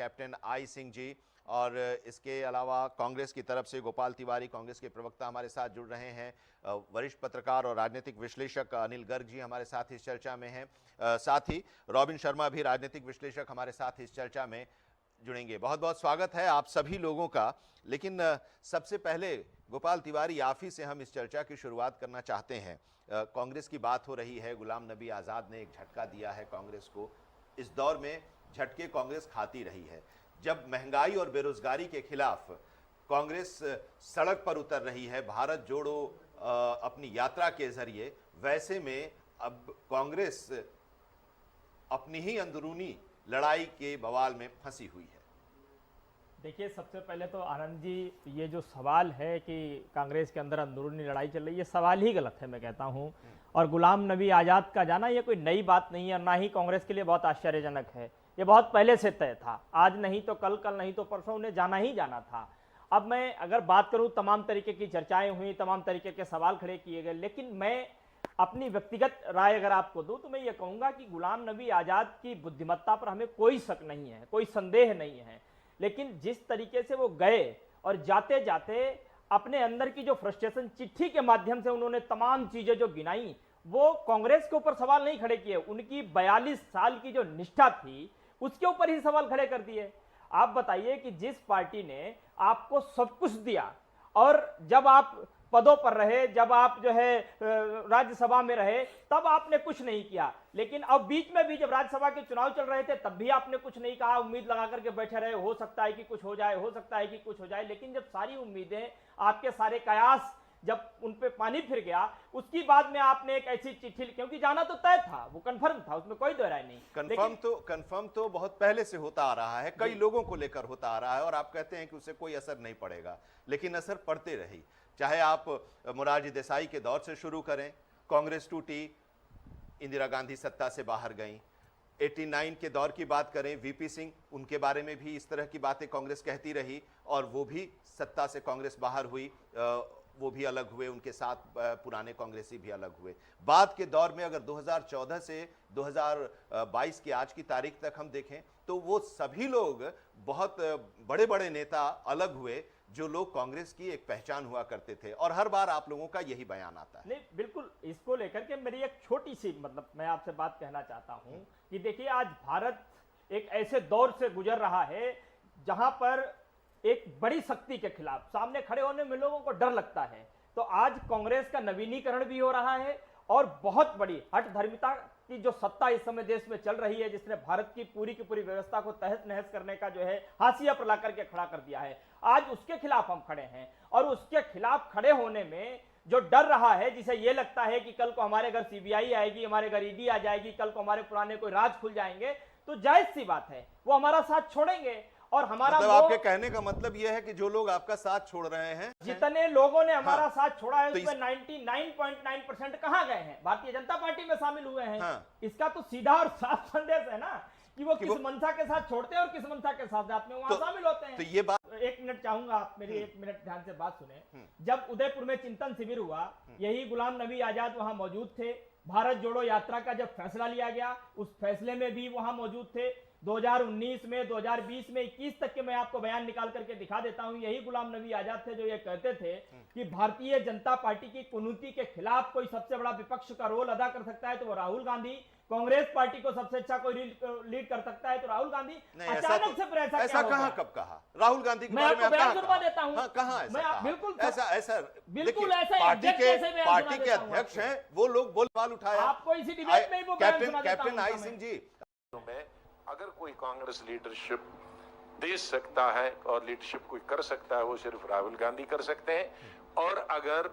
Captain I Singh ji, और इसके अलावा कांग्रेस की तरफ से गोपाल तिवारी, कांग्रेस के प्रवक्ता हमारे साथ जुड़ रहे हैं। वरिष्ठ पत्रकार और राजनीतिक विश्लेषक अनिल गर्ग जी हमारे साथ इस चर्चा में हैं। साथ ही रॉबिन शर्मा भी राजनीतिक विश्लेषक हमारे साथ इस चर्चा में जुड़ेंगे। बहुत बहुत स्वागत है आप सभी लोगों का। लेकिन सबसे पहले गोपाल तिवारी, आप ही से हम इस चर्चा की शुरुआत करना चाहते हैं। कांग्रेस की बात हो रही है, गुलाम नबी आज़ाद ने एक झटका दिया है कांग्रेस को। इस दौर में झटके कांग्रेस खाती रही है। जब महंगाई और बेरोजगारी के खिलाफ कांग्रेस सड़क पर उतर रही है भारत जोड़ो अपनी यात्रा के जरिए, वैसे में अब कांग्रेस अपनी ही अंदरूनी लड़ाई के बवाल में फंसी हुई है। देखिए, सबसे पहले तो आनंद जी, ये जो सवाल है कि कांग्रेस के अंदर अंदरूनी लड़ाई चल रही है, ये सवाल ही गलत है मैं कहता हूँ। और गुलाम नबी आज़ाद का जाना ये कोई नई बात नहीं है, और ना ही कांग्रेस के लिए बहुत आश्चर्यजनक है। ये बहुत पहले से तय था, आज नहीं तो कल, कल नहीं तो परसों उन्हें जाना ही जाना था। अब मैं अगर बात करूं, तमाम तरीके की चर्चाएं हुई, तमाम तरीके के सवाल खड़े किए गए, लेकिन मैं अपनी व्यक्तिगत राय अगर आपको दूं तो मैं ये कहूंगा कि गुलाम नबी आज़ाद की बुद्धिमत्ता पर हमें कोई शक नहीं है, कोई संदेह नहीं है। लेकिन जिस तरीके से वो गए और जाते जाते अपने अंदर की जो फ्रस्ट्रेशन चिट्ठी के माध्यम से उन्होंने तमाम चीजें जो गिनाई, वो कांग्रेस के ऊपर सवाल नहीं खड़े किए, उनकी 42 साल की जो निष्ठा थी उसके ऊपर ही सवाल खड़े कर दिए। आप बताइए कि जिस पार्टी ने आपको सब कुछ दिया, और जब आप पदों पर रहे, जब आप जो है राज्यसभा में रहे, तब आपने कुछ नहीं किया। लेकिन अब बीच में भी जब राज्यसभा के चुनाव चल रहे थे, तब भी आपने कुछ नहीं कहा, उम्मीद लगा करके बैठे रहे, हो सकता है कि कुछ हो जाए, हो सकता है कि कुछ हो जाए। लेकिन जब सारी उम्मीदें, आपके सारे कयास जब उन पे पानी फिर गया, उसकी बाद में आपने एक ऐसी चिट्ठी, क्योंकि जाना तो तय था, वो कंफर्म था, उसमें कोई दो राय नहीं। कंफर्म तो बहुत पहले से होता आ रहा है, कई लोगों को लेकर होता आ रहा है, और आप कहते हैं कि उससे कोई असर नहीं पड़ेगा, लेकिन असर पड़ते रही। चाहे आप मोरारजी देसाई के दौर से शुरू करें, कांग्रेस टूटी, इंदिरा गांधी सत्ता से बाहर गईं। 89 के दौर की बात करें, वीपी सिंह, उनके बारे में भी इस तरह की बातें कांग्रेस कहती रही, और वो भी सत्ता से कांग्रेस बाहर हुई, वो भी अलग हुए, उनके साथ पुराने कांग्रेसी भी अलग हुए। बाद के दौर में अगर 2014 से 2022 की आज की तारीख तक हम देखें, तो वो सभी लोग, बहुत बड़े बड़े नेता अलग हुए, जो लोग कांग्रेस की एक पहचान हुआ करते थे, और हर बार आप लोगों का यही बयान आता है। नहीं, बिल्कुल, इसको लेकर के मेरी एक छोटी सी, मतलब मैं आपसे बात कहना चाहता हूं कि देखिए, आज भारत एक ऐसे दौर से गुजर रहा है जहां पर एक बड़ी शक्ति के खिलाफ सामने खड़े होने में लोगों को डर लगता है। तो आज कांग्रेस का नवीनीकरण भी हो रहा है, और बहुत बड़ी हठधर्मिता की जो सत्ता इस समय देश में चल रही है, जिसने भारत की पूरी व्यवस्था को तहस नहस करने का जो है हाशिया पर ला करके खड़ा कर दिया है, आज उसके खिलाफ हम खड़े हैं। और उसके खिलाफ खड़े होने में जो डर रहा है, जिसे ये लगता है कि कल को हमारे घर सीबीआई आएगी, हमारे घर ईडी आ जाएगी, कल को हमारे पुराने कोई राज खुल जाएंगे, तो जायज सी बात है, वो हमारा साथ छोड़ेंगे। और हमारा मतलब आपके कहने का मतलब यह है कि जो लोग आपका साथ छोड़ रहे हैं, जितने लोगों ने हमारा साथ छोड़ा है, तो उसमें 99.9% कहां गए हैं? भारतीय जनता पार्टी में शामिल हुए हैं। इसका तो सीधा और साफ संदेश है ना कि वो किस मंशा के साथ छोड़ते हैं और किस मंशा के साथ जाते हैं, वहां शामिल होते हैं। तो ये बात, एक मिनट चाहूंगा, आप मेरी 1 मिनट ध्यान से बात सुने। जब उदयपुर में चिंतन शिविर हुआ, यही गुलाम नबी आजाद वहां मौजूद थे। भारत जोड़ो यात्रा का जब फैसला लिया गया, उस फैसले में भी वहां मौजूद थे। 2019 में, 2020 में, 21 तक के मैं आपको बयान निकाल करके दिखा देता हूं। यही गुलाम नबी आजाद थे जो ये कहते थे कि भारतीय जनता पार्टी की कुनीति के खिलाफ कोई सबसे बड़ा विपक्ष का रोल अदा कर सकता है तो वो राहुल गांधी, कांग्रेस पार्टी को सबसे अच्छा कोई लीड कर सकता है तो राहुल गांधी। अचानक से ऐसा कहां कब कहा? राहुल गांधी के बारे में बयान सुनवा देता हूं। कहां ऐसा? बिल्कुल ऐसा पार्टी के अध्यक्ष हैं, वो लोग बोल सवाल उठाया, आपको इसी डिबेट में वो कैप्टन आई सिंह जी, अगर कोई कांग्रेस लीडरशिप दे सकता है और लीडरशिप कोई कर सकता है, वो सिर्फ राहुल गांधी कर सकते हैं। और अगर